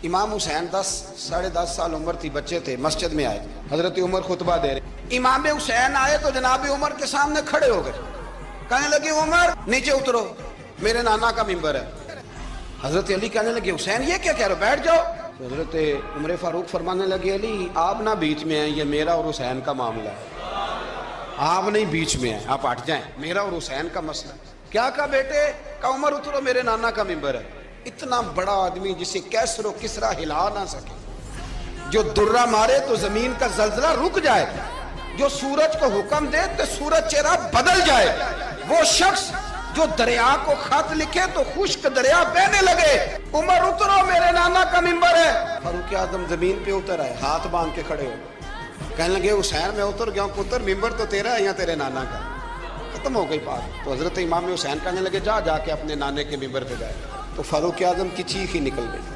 امام حسین 10-10.5 سال عمر تھی، بچے تھے، مسجد میں آئے، حضرت عمر خطبہ دے رہے، امام حسین آئے تو جناب عمر کے سامنے کھڑے ہو گئے، کہنے لگے عمر نیچے اترو، میرے نانا کا ممبر ہے۔ حضرت علی کہنے لگے حسین یہ کیا کہہ رہے ہو، بیٹھ جاؤ۔ تو حضرت عمر فاروق فرمانے لگے علی آپ نہ بیچ میں ہیں، یہ میرا اور حسین کا معاملہ ہے، آپ نہیں بیچ میں ہیں، آپ ہٹ جائیں، میرا اور حسین کا مسئلہ۔ کیا کہا بیٹے؟ کہ عمر اترو، میرے نانا کا ممبر ہے۔ اتنا بڑا آدمی جسے کیسر و کسرا ہلا نہ سکے، جو درہ مارے تو زمین کا زلزلہ رک جائے، جو سورج کو حکم دے تو سورج چہرہ بدل جائے، وہ شخص جو دریا کو خط لکھے تو خشک دریا بہنے لگے، عمر اترو میرے نانا کا ممبر ہے۔ فاروق اعظم زمین پہ اتر آئے، ہاتھ باندھ کے کھڑے ہو، کہنے لگے حسین میں اتر گیا ہوں، پتر ممبر تو تیرا ہے یا تیرے نانا کا؟ ختم ہو گئی بات۔ تو حضرت امام حسین کہنے لگے جا کے اپنے نانے کے ممبر پہ جائے، تو فاروق اعظم کی چیخ ہی نکل گئی۔